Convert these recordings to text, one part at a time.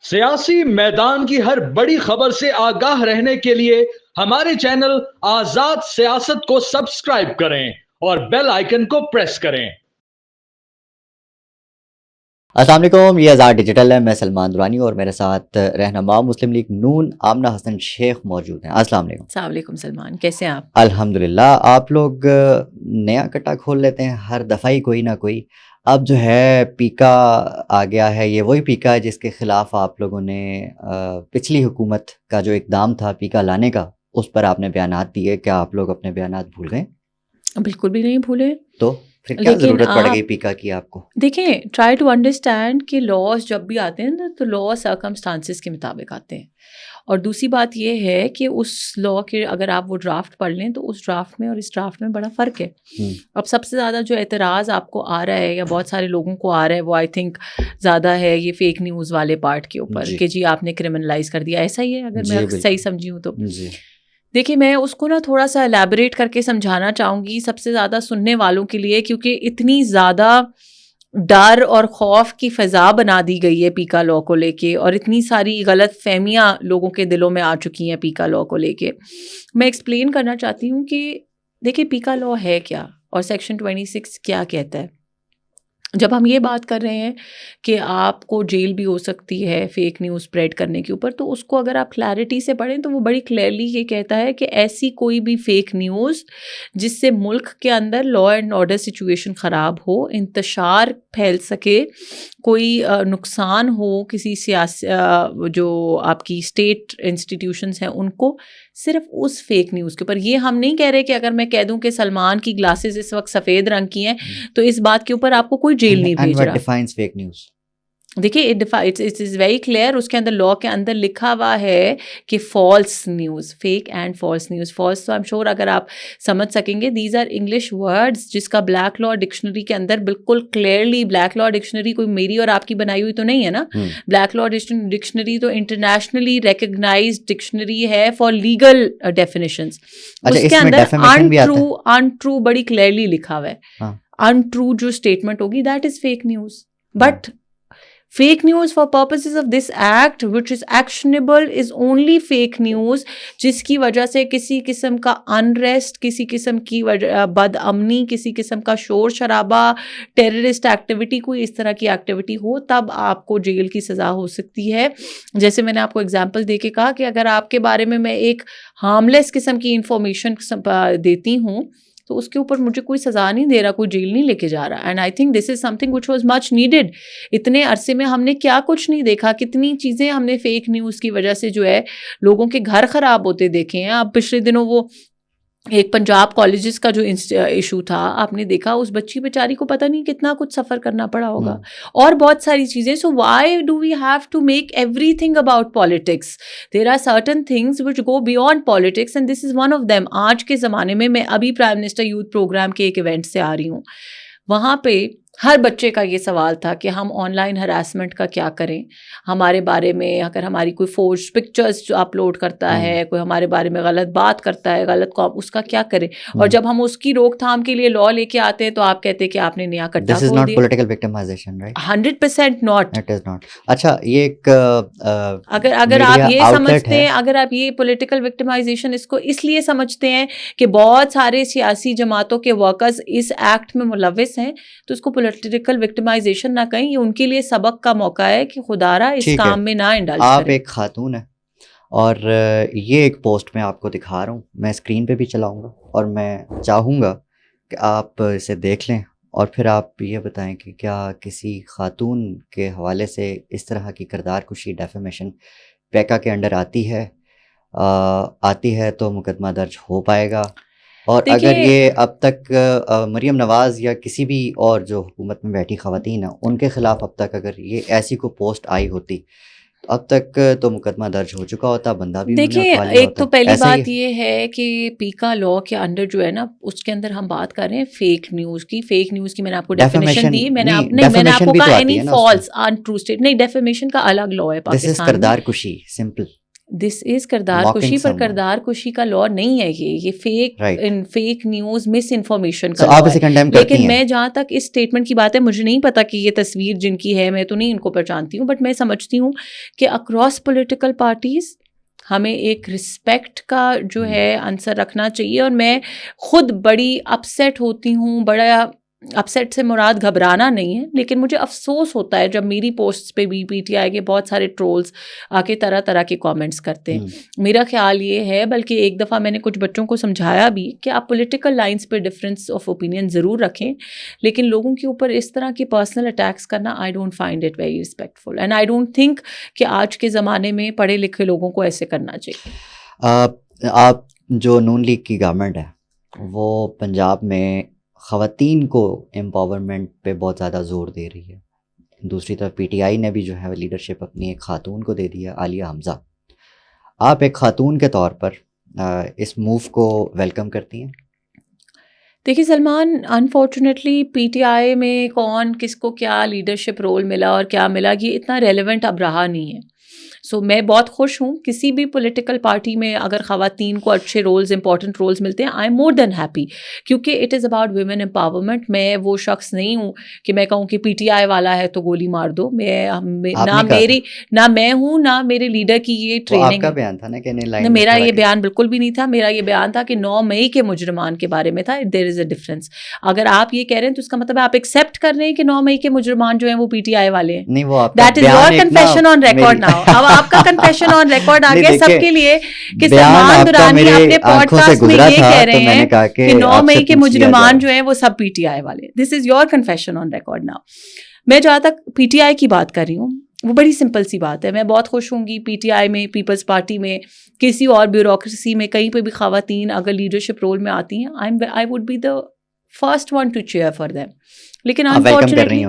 سیاسی میدان کی ہر بڑی خبر سے آگاہ رہنے کے لیے ہمارے چینل آزاد سیاست کو سبسکرائب کریں اور بیل آئیکن کو پریس کریں۔ السلام علیکم، یہ آزاد ڈیجیٹل ہے۔ میں سلمان درانی اور میرے ساتھ رہنما مسلم لیگ نون آمنہ حسن شیخ موجود ہیں۔ السلام علیکم۔ السلام علیکم سلمان، کیسے ہیں آپ؟ الحمدللہ۔ آپ لوگ نیا کٹا کھول لیتے ہیں ہر دفعہ ہی کوئی نہ کوئی۔ اب جو ہے پیکا آ گیا ہے، یہ وہی پیکا ہے جس کے خلاف آپ لوگوں نے پچھلی حکومت کا جو اقدام تھا پیکا لانے کا، اس پر آپ نے بیانات دیے۔ کیا آپ لوگ اپنے بیانات بھول گئے؟ بالکل بھی نہیں بھولے۔ تو پھر کیا ضرورت پڑ گئی پیکا کی آپ کو؟ دیکھیں، ٹرائی ٹو انڈرسٹینڈ کہ لاز جب بھی آتے ہیں نا تو لا سرکمسٹانسز کے مطابق آتے ہیں، اور دوسری بات یہ ہے کہ اس لا کے اگر آپ وہ ڈرافٹ پڑھ لیں تو اس ڈرافٹ میں اور اس ڈرافٹ میں بڑا فرق ہے۔ اب سب سے زیادہ جو اعتراض آپ کو آ رہا ہے یا بہت سارے لوگوں کو آ رہا ہے وہ آئی تھنک زیادہ ہے یہ فیک نیوز والے پارٹ کے اوپر کہ جی آپ نے کرمنلائز کر دیا، ایسا ہی ہے اگر میں صحیح سمجھی ہوں تو۔ دیکھیے، میں اس کو نا تھوڑا سا الیبوریٹ کر کے سمجھانا چاہوں گی سب سے زیادہ سننے والوں کے لیے، کیونکہ اتنی زیادہ ڈر اور خوف کی فضا بنا دی گئی ہے پیکا لا کو لے کے، اور اتنی ساری غلط فہمیاں لوگوں کے دلوں میں آ چکی ہیں پیکا لا کو لے کے۔ میں ایکسپلین کرنا چاہتی ہوں کہ دیکھیے پیکا لا ہے کیا اور سیکشن 26 کیا کہتا ہے۔ جب ہم یہ بات کر رہے ہیں کہ آپ کو جیل بھی ہو سکتی ہے فیک نیوز اسپریڈ کرنے کے اوپر، تو اس کو اگر آپ کلیئرٹی سے پڑھیں تو وہ بڑی کلیئرلی یہ کہتا ہے کہ ایسی کوئی بھی فیک نیوز جس سے ملک کے اندر لا اینڈ آرڈر سچویشن خراب ہو، انتشار پھیل سکے، کوئی نقصان ہو کسی سیاسی جو آپ کی اسٹیٹ انسٹیٹیوشنز ہیں ان کو، صرف اس فیک نیوز کے اوپر۔ یہ ہم نہیں کہہ رہے کہ اگر میں کہہ دوں کہ سلمان کی گلاسز اس وقت سفید رنگ کی ہیں تو اس بات کے اوپر آپ کو کوئی جیل نہیں بھیج رہا۔ دیکھیے اٹ از ویری کلیئر، اس کے اندر لا کے اندر لکھا ہوا ہے کہ false news, fake and false news. False تو آئی ایم شیور اگر آپ سمجھ سکیں گے، دیز آر انگلش ورڈز جس کا بلیک لا ڈکشنری کے اندر بالکل کلیئرلی، بلیک لا ڈکشنری کوئی میری اور آپ کی بنائی ہوئی تو نہیں ہے نا، بلیک لا ڈکشنری تو انٹرنیشنلی ریکگنائزڈ ڈکشنری ہے فار لیگل ڈیفینیشنز۔ اس کے اندر انٹرو بڑی کلیئرلی لکھا ہوا ہے۔ انٹرو جو اسٹیٹمنٹ ہوگی that is fake news, but fake news for purposes of this act which is actionable is only fake news جس کی وجہ سے کسی قسم کا انریسٹ، کسی قسم کی بد امنی، کسی قسم کا شور شرابہ، ٹیررسٹ ایکٹیویٹی، کوئی اس طرح کی ایکٹیویٹی ہو، تب آپ کو جیل کی سزا ہو سکتی ہے۔ جیسے میں نے آپ کو اگزامپل دے کے کہا کہ اگر آپ کے بارے میں ایک ہارملیس قسم کی انفارمیشن دیتی ہوں تو اس کے اوپر مجھے کوئی سزا نہیں دے رہا، کوئی جیل نہیں لے کے جا رہا، and I think this is some thing which was much needed. اتنے عرصے میں ہم نے کیا کچھ نہیں دیکھا، کتنی چیزیں ہم نے فیک نیوز کی وجہ سے جو ہے لوگوں کے گھر خراب ہوتے دیکھے ہیں۔ اب پچھلے دنوں وہ ایک پنجاب کالجز کا جو ایشو تھا، آپ نے دیکھا اس بچی بیچاری کو پتہ نہیں کتنا کچھ سفر کرنا پڑا ہوگا، اور بہت ساری چیزیں۔ So why do we have to make everything about politics? There are certain things which go beyond politics and this is one of them. آج کے زمانے میں ابھی پرائم منسٹر یوتھ پروگرام کے ایک ایونٹ سے آ رہی ہوں، وہاں پہ ہر بچے کا یہ سوال تھا کہ ہم آن لائن ہراسمنٹ کا کیا کریں، ہمارے بارے میں اگر ہماری کوئی فورج پکچرز جو اپلوڈ کرتا ہے، کوئی ہمارے بارے میں غلط بات کرتا ہے، غلط کو اس کا کیا کریں؟ اور جب ہم اس کی روک تھام کے لیے لا لے کے آتے ہیں تو آپ کہتے ہیں کہ آپ نے نیا کٹا کھول دیا۔ This is not political victimization, right? 100% not. It is not. اچھا، یہ ایک اگر آپ یہ سمجھتے ہیں، اگر آپ یہ پولیٹیکل وکٹمائزیشن اس کو اس لیے سمجھتے ہیں کہ بہت سارے سیاسی جماعتوں کے ورکرز اس ایکٹ میں ملوث ہیں تو اس کو پولیٹیکل وکٹمائزیشن نہ کہیں، یہ ان کے لیے سبق کا موقع ہے کہ خدا را اس کام میں نہ انڈلج کریں۔ آپ ایک خاتون ہیں اور یہ ایک پوسٹ میں آپ کو دکھا رہا ہوں، میں اسکرین پہ بھی چلاؤں گا اور میں چاہوں گا کہ آپ اسے دیکھ لیں اور پھر آپ یہ بتائیں کہ کیا کسی خاتون کے حوالے سے اس طرح کی کردار کشی ڈیفیمیشن پیکا کے انڈر آتی ہے تو مقدمہ درج ہو پائے گا؟ اور اگر یہ اب تک مریم نواز یا کسی بھی اور جو حکومت میں بیٹھی خواتین ہیں ان کے خلاف اب تک اگر یہ ایسی کو پوسٹ آئی ہوتی تو اب تک تو مقدمہ درج ہو چکا ہوتا، بندہ بھی۔ دیکھیے، ایک تو پہلی بات یہ ہے کہ پیکا لا کے انڈر جو ہے نا، اس کے اندر ہم بات کر رہے ہیں فیک نیوز کی۔ فیک نیوز کی میں نے آپ کو ڈیفینیشن دی، میں نے آپ کو کہا اینی فالس انٹرو اسٹیٹ، نہیں، ڈیفیمیشن کا الگ لا ہے پاکستان میں، کردار کشی سمپل۔ دس از کردار کشی، پر کردار کشی کا لا نہیں ہے یہ فیک نیوز مس انفارمیشن کا لا ہے. لیکن میں جہاں تک اس اسٹیٹمنٹ کی بات ہے، مجھے نہیں پتا کہ یہ تصویر جن کی ہے، میں تو نہیں ان کو پہچانتی ہوں، بٹ میں سمجھتی ہوں کہ اکراس پولیٹیکل پارٹیز ہمیں ایک رسپیکٹ کا جو ہے عنصر رکھنا چاہیے. اور میں خود بڑی اپسیٹ ہوتی ہوں، بڑا اپسیٹ سے مراد گھبرانا نہیں ہے، لیکن مجھے افسوس ہوتا ہے جب میری پوسٹس پہ بھی پی ٹی آئی کے بہت سارے ٹرولز آ کے طرح طرح کے کامنٹس کرتے ہیں. میرا خیال یہ ہے، بلکہ ایک دفعہ میں نے کچھ بچوں کو سمجھایا بھی کہ آپ پولیٹیکل لائنس پہ ڈفرینس آف اوپینین ضرور رکھیں، لیکن لوگوں کے اوپر اس طرح کے پرسنل اٹیکس کرنا I don't find it very respectful, and I don't think کہ آج کے زمانے میں پڑھے لکھے لوگوں کو ایسے کرنا چاہیے. آپ جو نون لیگ کی گورنمنٹ ہے وہ پنجاب میں خواتین کو امپاورمنٹ پہ بہت زیادہ زور دے رہی ہے. دوسری طرف پی ٹی آئی نے بھی جو ہے لیڈرشپ اپنی ایک خاتون کو دے دی ہے، عالیہ حمزہ. آپ ایک خاتون کے طور پر اس موو کو ویلکم کرتی ہیں؟ دیکھیے سلمان، انفارچونیٹلی پی ٹی آئی میں کون کس کو کیا لیڈرشپ رول ملا اور کیا ملا، یہ اتنا ریلیونٹ اب رہا نہیں ہے. سو میں بہت خوش ہوں کسی بھی پولیٹیکل پارٹی میں اگر خواتین کو اچھے رولز، امپورٹنٹ رولز ملتے ہیں، I am more than happy, کیونکہ it is about women empowerment. میں وہ شخص نہیں ہوں کہ میں کہوں کہ پی ٹی آئی والا ہے تو گولی مار دو. نہ میں ہوں نہ میرے لیڈر کی یہ ٹریننگ. آپ کا بیان تھا نا کہ میرا یہ بیان بالکل بھی نہیں تھا. میرا یہ بیان تھا کہ 9 مئی کے مجرمان کے بارے میں تھا. دیر از اے ڈفرنس. اگر آپ یہ کہہ رہے ہیں تو اس کا مطلب آپ ایکسیپٹ کر رہے ہیں کہ 9 مئی کے مجرمان جو ہیں وہ پی ٹی آئی والے ہیں. That is your confession on record now. اب آپ کا کنفیشن آن ریکارڈ آ گیا سب کے لیے کہ سلمان درانی اپنے پوڈ کاسٹ میں یہ کہہ رہے ہیں کہ 9 مئی کے مجرمان جو ہیں وہ سب پی ٹی آئی والے. This is your confession on record now. میں جہاں تک پی ٹی آئی کی بات کر رہی ہوں وہ بڑی سمپل سی بات ہے. میں بہت خوش ہوں گی پی ٹی آئی میں، پیپلز پارٹی میں، کسی اور بیوروکریسی میں کہیں پہ بھی خواتین اگر لیڈرشپ رول میں آتی ہیں، I would be the first one to cheer for them. لیکن انفارچونیٹلی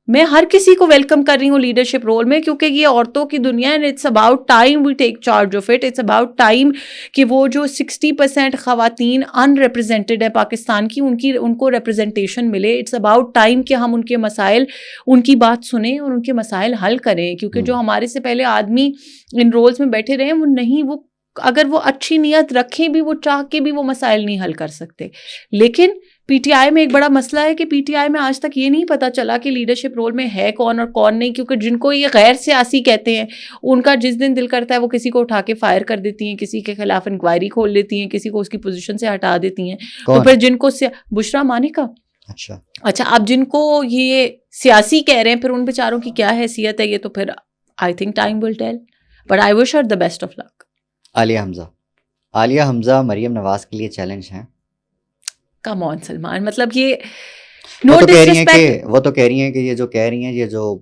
میں ہر کسی کو ویلکم کر رہی ہوں لیڈرشپ رول میں، کیونکہ یہ عورتوں کی دنیا ہے. It's about time we take charge of it. It's about time کہ وہ جو 60% خواتین ان ریپرزینٹیڈ ہے پاکستان کی، ان کو ریپرزنٹیشن ملے. اٹس اباؤٹ ٹائم کہ ہم ان کے مسائل، ان کی بات سنیں اور ان کے مسائل حل کریں. کیونکہ جو ہمارے سے پہلے آدمی ان رولز میں بیٹھے رہے وہ اگر وہ اچھی نیت رکھیں بھی، وہ چاہ کے بھی وہ مسائل نہیں حل کر سکتے. لیکن پی ٹی آئی میں ایک بڑا مسئلہ ہے کہ پی ٹی آئی میں آج تک یہ نہیں پتا چلا کہ لیڈرشپ رول میں ہے کون اور کون نہیں. کیونکہ جن کو یہ غیر سیاسی کہتے ہیں، ان کا جس دن دل کرتا ہے وہ کسی کو اٹھا کے فائر کر دیتی ہیں، کسی کے خلاف انکوائری کھول لیتی ہیں، کسی کو اس کی پوزیشن سے ہٹا دیتی ہیں. تو پھر جن کو بشرا مانیکا، اچھا اب جن کو یہ سیاسی کہہ رہے ہیں، پھر ان بیچاروں کی کیا حیثیت ہے، یہ تو پھر I think time will tell. But I wish her the best of luck. Aliya Hamza Maryam Nawaz کے لیے چیلنج ہیں. کم آن سلمان، مطلب یہ وہ تو کہہ رہی ہیں کہ یہ جو کہہ رہی ہیں، یہ جو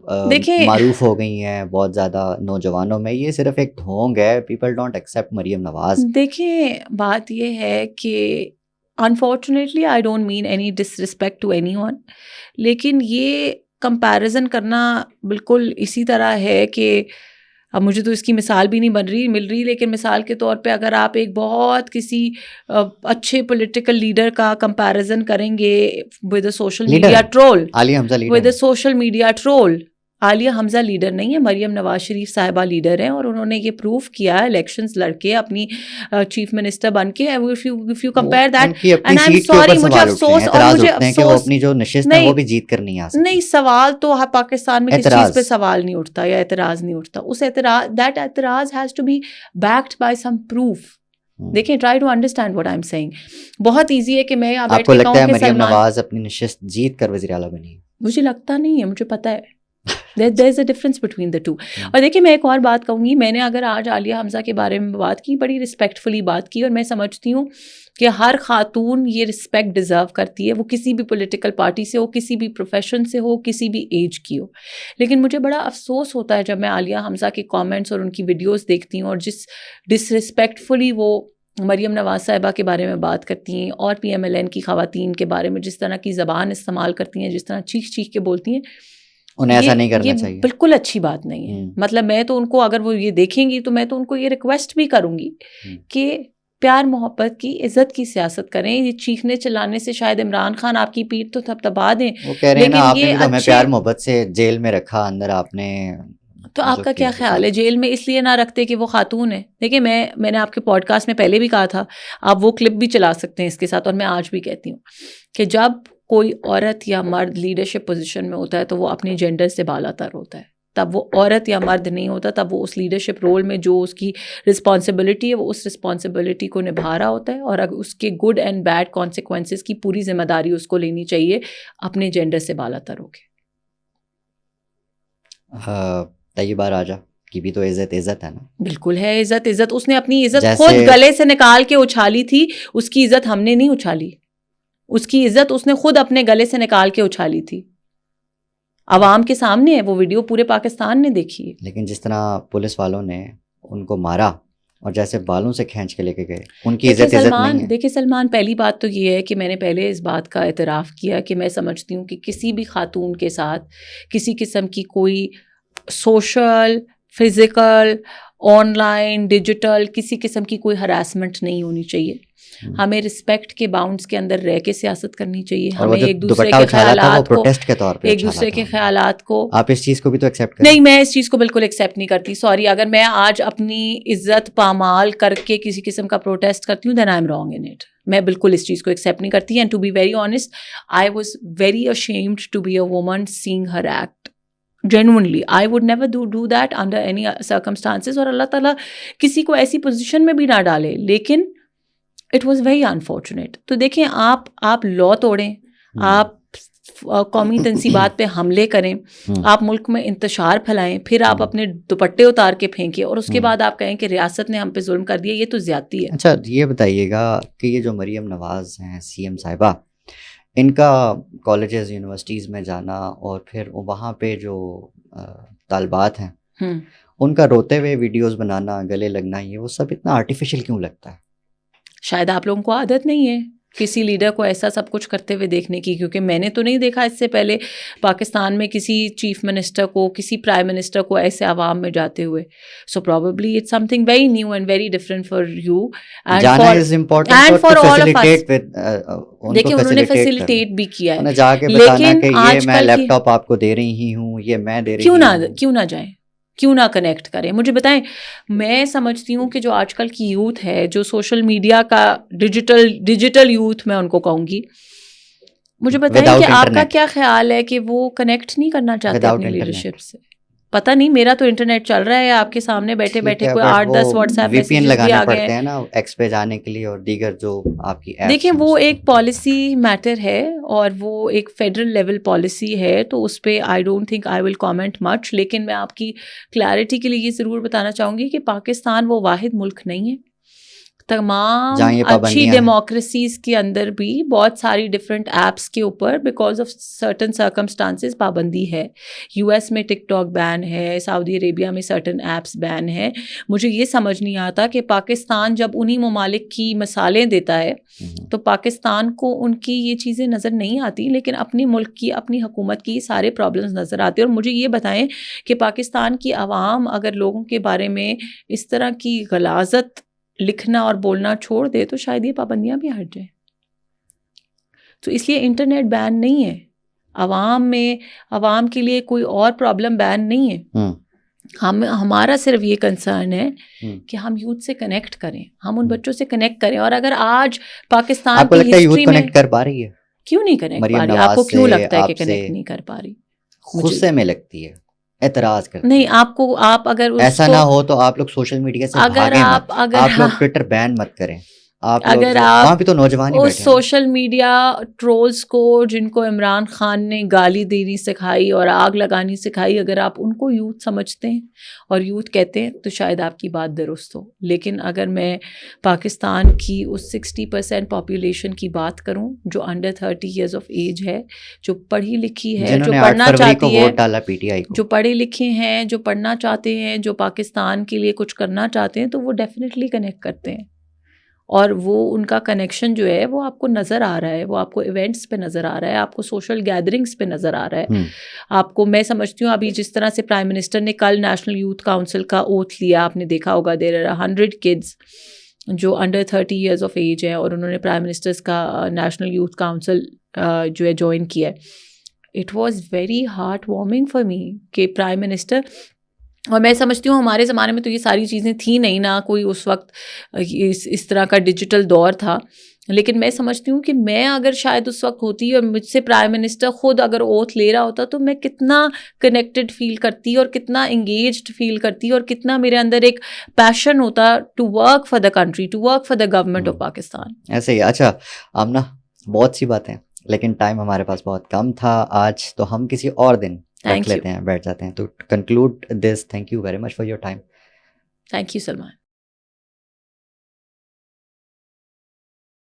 معروف ہو گئی ہیں بہت زیادہ نوجوانوں میں، یہ صرف ایک ڈھونگ ہے. People don't accept Maryam Nawaz. دیکھیں بات یہ ہے کہ unfortunately I don't mean any disrespect to anyone, لیکن یہ کمپیریزن کرنا بالکل اسی طرح ہے کہ اب مجھے تو اس کی مثال بھی نہیں مل رہی، لیکن مثال کے طور پہ اگر آپ ایک بہت کسی اچھے پولیٹیکل لیڈر کا کمپیریزن کریں گے with a social media troll, with a social media troll, Aliya Hamza leader نہیں ہے، مریم نواز شریف صاحبہ لیڈر ہیں، اور انہوں نے یہ پروف کیا الیکشنز لڑ کے اپنی چیف منسٹر بن کے. If you compare that, and I'm sorry، مجھے افسوس، اور مجھے افسوس اپنی جو نشست ہے وہ بھی جیت کر نہیں آ سکتی. نہیں، سوال تو پاکستان میں کس چیز پہ سوال نہیں اٹھتا یا اعتراض نہیں اٹھتا. اس اعتراض، that اعتراض has to be backed by some proof. دیکھیں try to understand what I'm saying. بہت ایزی ہے کہ میں آپ کو لگتا ہے مریم نواز اپنی نشست جیت کر وزیر اعلیٰ بنی؟ مجھے لگتا نہیں ہے، مجھے پتا ہے. There is a difference between the two. اور دیکھیں میں ایک اور بات کہوں گی، میں نے اگر آج عالیہ حمزہ کے بارے میں بات کی، بڑی رسپیکٹفلی بات کی، اور میں سمجھتی ہوں کہ ہر خاتون یہ رسپیکٹ ڈیزرو کرتی ہے، وہ کسی بھی پولیٹیکل پارٹی سے ہو، کسی بھی پروفیشن سے ہو، کسی بھی ایج کی ہو. لیکن مجھے بڑا افسوس ہوتا ہے جب میں عالیہ حمزہ کے کامنٹس اور ان کی ویڈیوز دیکھتی ہوں، اور جس ڈسرسپیکٹفلی وہ مریم نواز صاحبہ کے بارے میں بات کرتی ہیں، اور پی ایم ایل این کی خواتین کے بارے میں جس طرح کی زبان استعمال کرتی ہیں، جس طرح چیخ چیخ کے بولتی ہیں. انہیں ایسا نہیں کرنا چاہیے. بالکل اچھی بات نہیں ہے. مطلب میں تو ان کو، اگر وہ یہ دیکھیں گی تو میں تو ان کو یہ ریکویسٹ بھی کروں گی کہ پیار محبت کی، عزت کی سیاست کریں. یہ چیخنے چلانے سے شاید عمران خان آپ کی پیٹھ تو تھپتپا دیں. وہ کہہ رہے ہیں نا، آپ نے ہمیں پیار محبت سے جیل میں رکھا، اندر آپ نے تو آپ کا کیا خیال ہے جیل میں اس لیے نہ رکھتے کہ وہ خاتون ہے؟ دیکھیں میں نے آپ کے پوڈ کاسٹ میں پہلے بھی کہا تھا, آپ وہ کلپ بھی چلا سکتے ہیں اس کے ساتھ, اور میں آج بھی کہتی ہوں کہ جب کوئی عورت یا مرد لیڈرشپ پوزیشن میں ہوتا ہے تو وہ اپنے جینڈر سے بالا تر ہوتا ہے. تب وہ عورت یا مرد نہیں ہوتا, تب وہ اس لیڈرشپ رول میں جو اس کی رسپانسبلٹی ہے وہ اس رسپانسبلٹی کو نبھا رہا ہوتا ہے, اور اگر اس کے گڈ اینڈ بیڈ کانسیکوینسز کی پوری ذمہ داری اس کو لینی چاہیے اپنے جینڈر سے بالا تر ہو کے. طیبہ راجہ کی بھی تو عزت ہے نا. بالکل ہے عزت. اس نے اپنی عزت خود گلے سے نکال کے اچھالی تھی, اس کی عزت ہم نے نہیں اچھالی. اس کی عزت اس نے خود اپنے گلے سے نکال کے اچھالی تھی, عوام کے سامنے ہے وہ ویڈیو, پورے پاکستان نے دیکھی ہے. لیکن جس طرح پولیس والوں نے ان کو مارا اور جیسے بالوں سے کھینچ کے لے کے گئے, ان کی عزت نہیں ہے. دیکھیں سلمان, پہلی بات تو یہ ہے کہ میں نے پہلے اس بات کا اعتراف کیا کہ میں سمجھتی ہوں کہ کسی بھی خاتون کے ساتھ کسی قسم کی کوئی social, physical, on line, digital کسی قسم کی کوئی ہراسمنٹ نہیں ہونی چاہیے. ہمیں رسپیکٹ کے باؤنڈز کے اندر رہ کے سیاست کرنی چاہیے. ہمیں ایک دوسرے کے خیالات کو ایک دوسرے کے خیالات کو, آپ اس چیز کو بھی تو ایکسیپٹ کریں. نہیں, میں اس چیز کو بالکل ایکسیپٹ نہیں کرتی. سوری, اگر میں آج اپنی عزت پامال کر کے کسی قسم کا پروٹیسٹ کرتی ہوں, then I am wrong in it. میں بالکل اس چیز کو ایکسیپٹ نہیں کرتی. And to be very honest, I was very ashamed to be a woman seeing her act. Genuinely, I would never do that under any circumstances, اور اللہ تعالیٰ کسی کو ایسی پوزیشن میں بھی نہ ڈالے, لیکن اٹ واز ویری انفارچونیٹ. تو دیکھیں, آپ لا توڑیں, آپ قومی تنصیبات پہ حملے کریں, آپ ملک میں انتشار پھیلائیں, پھر آپ اپنے دوپٹے اتار کے پھینکیں, اور اس کے بعد آپ کہیں کہ ریاست نے ہم پہ ظلم کر دیا, یہ تو زیادتی ہے. اچھا یہ بتائیے گا کہ یہ جو مریم نواز ہیں CM صاحبہ, ان کا کالجز یونیورسٹیز میں جانا اور پھر وہاں پہ جو طالبات ہیں ان کا روتے ہوئے ویڈیوز بنانا, گلے لگنا, یہ وہ سب اتنا آرٹیفیشل کیوں لگتا ہے؟ شاید آپ لوگوں کو عادت نہیں ہے کسی لیڈر کو ایسا سب کچھ کرتے ہوئے دیکھنے کی, کیونکہ میں نے تو نہیں دیکھا اس سے پہلے پاکستان میں کسی چیف منسٹر کو, کسی پرائم منسٹر کو ایسے عوام میں جاتے ہوئے. So probably it's something very new and very different for you and for all of us. دیکھیں انہوں نے فیسیلیٹیٹ بھی کیا ہے, جا کے بتانا کہ یہ میں لیپ ٹاپ آپ کو دے رہی ہوں, یہ میں دے رہی ہوں. کیوں نہ جائیں, کیوں نہ کنیکٹ کریں. مجھے بتائیں, میں سمجھتی ہوں کہ جو آج کل کی یوتھ ہے, جو سوشل میڈیا کا ڈیجیٹل یوتھ میں ان کو کہوں گی, مجھے بتائیں کہ آپ کا کیا خیال ہے کہ وہ کنیکٹ نہیں کرنا چاہتے اپنی لیڈرشپ سے؟ پتہ نہیں, میرا تو انٹرنیٹ چل رہا ہے آپ کے سامنے بیٹھے بیٹھے, کوئی 8-10 واٹس ایپ میسیجز بھی آ گئے ہیں نا ایکس پہ جانے کے لیے, اور دیگر جو آپ کی ایپس. دیکھیں وہ ایک پالیسی میٹر ہے, اور وہ ایک فیڈرل لیول پالیسی ہے, تو اس پہ I don't think I will comment much. لیکن میں آپ کی کلیئرٹی کے لیے یہ ضرور بتانا چاہوں گی کہ پاکستان وہ واحد ملک نہیں ہے. تمام اچھی ڈیموکریسیز کے اندر بھی بہت ساری ڈفرینٹ ایپس کے اوپر بیکاز آف سرٹن سرکمسٹانسز پابندی ہے. US میں ٹک ٹاک بین ہے, سعودی عربیہ میں سرٹن ایپس بین ہے. مجھے یہ سمجھ نہیں آتا کہ پاکستان جب انہی ممالک کی مثالیں دیتا ہے تو پاکستان کو ان کی یہ چیزیں نظر نہیں آتی, لیکن اپنی ملک کی, اپنی حکومت کی سارے پرابلمز نظر آتے ہیں. اور مجھے یہ بتائیں کہ پاکستان کی عوام اگر لوگوں کے بارے میں اس طرح کی غلاظت لکھنا اور بولنا چھوڑ دے تو شاید یہ پابندیاں بھی ہٹ جائیں. تو اس لیے انٹرنیٹ بین نہیں ہے, عوام کے لیے کوئی اور پرابلم بین نہیں ہے. ہمارا صرف یہ کنسرن ہے کہ ہم یوتھ سے کنیکٹ کریں, ہم ان بچوں سے کنیکٹ کریں. اور اگر آج پاکستان کی ہسٹری میں کنیکٹ کر پا رہی ہے, کیوں نہیں کنیکٹ پا رہی؟ آپ کو کیوں لگتا ہے کہ کنیکٹ نہیں کر پا رہی؟ غصے میں لگتی ہے, اعتراض کرتے نہیں. آپ اگر ایسا نہ ہو تو آپ لوگ سوشل میڈیا سے بھاگیں مت, آپ لوگ ٹویٹر بین مت کریں. اگر آپ اس سوشل میڈیا ٹرولز کو, جن کو عمران خان نے گالی دینی سکھائی اور آگ لگانی سکھائی, اگر آپ ان کو یوتھ سمجھتے ہیں اور یوتھ کہتے ہیں تو شاید آپ کی بات درست ہو. لیکن اگر میں پاکستان کی اس 60% پاپولیشن کی بات کروں جو انڈر 30 ایئرز آف ایج ہے, جو پڑھی لکھی ہے, جو پڑھنا چاہتی ہے, جو پڑھے لکھے ہیں, جو پڑھنا چاہتے ہیں, جو پاکستان کے لیے کچھ کرنا چاہتے ہیں, تو وہ ڈیفینیٹلی کنیکٹ کرتے ہیں. اور وہ ان کا کنیکشن جو ہے وہ آپ کو نظر آ رہا ہے, وہ آپ کو ایونٹس پہ نظر آ رہا ہے, آپ کو سوشل گیدرنگس پہ نظر آ رہا ہے. آپ کو, میں سمجھتی ہوں ابھی جس طرح سے پرائم منسٹر نے کل نیشنل یوتھ کاؤنسل کا اوتھ لیا, آپ نے دیکھا ہوگا, دیر آر 100 kids جو انڈر 30 ایئرز آف ایج ہیں, اور انہوں نے پرائم منسٹرز کا نیشنل یوتھ کاؤنسل جو ہے جوائن کیا ہے. It was very heart warming for me کہ پرائم منسٹر اور میں سمجھتی ہوں ہمارے زمانے میں تو یہ ساری چیزیں تھیں نہیں نا، کوئی اس وقت اس طرح کا ڈیجیٹل دور تھا. لیکن میں سمجھتی ہوں کہ میں اگر شاید اس وقت ہوتی اور مجھ سے پرائم منسٹر خود اگر اوتھ لے رہا ہوتا تو میں کتنا کنیکٹڈ فیل کرتی اور کتنا انگیجڈ فیل کرتی اور کتنا میرے اندر ایک پیشن ہوتا to work for the country, to work for the government of Pakistan. ایسے ہی. اچھا آمنہ، بہت سی باتیں لیکن ٹائم ہمارے پاس بہت کم تھا آج، تو ہم کسی اور دن رکھ لیتے ہیں، بیٹھ جاتے ہیں. تو conclude this, thank you very much for your time. Thank you Salman.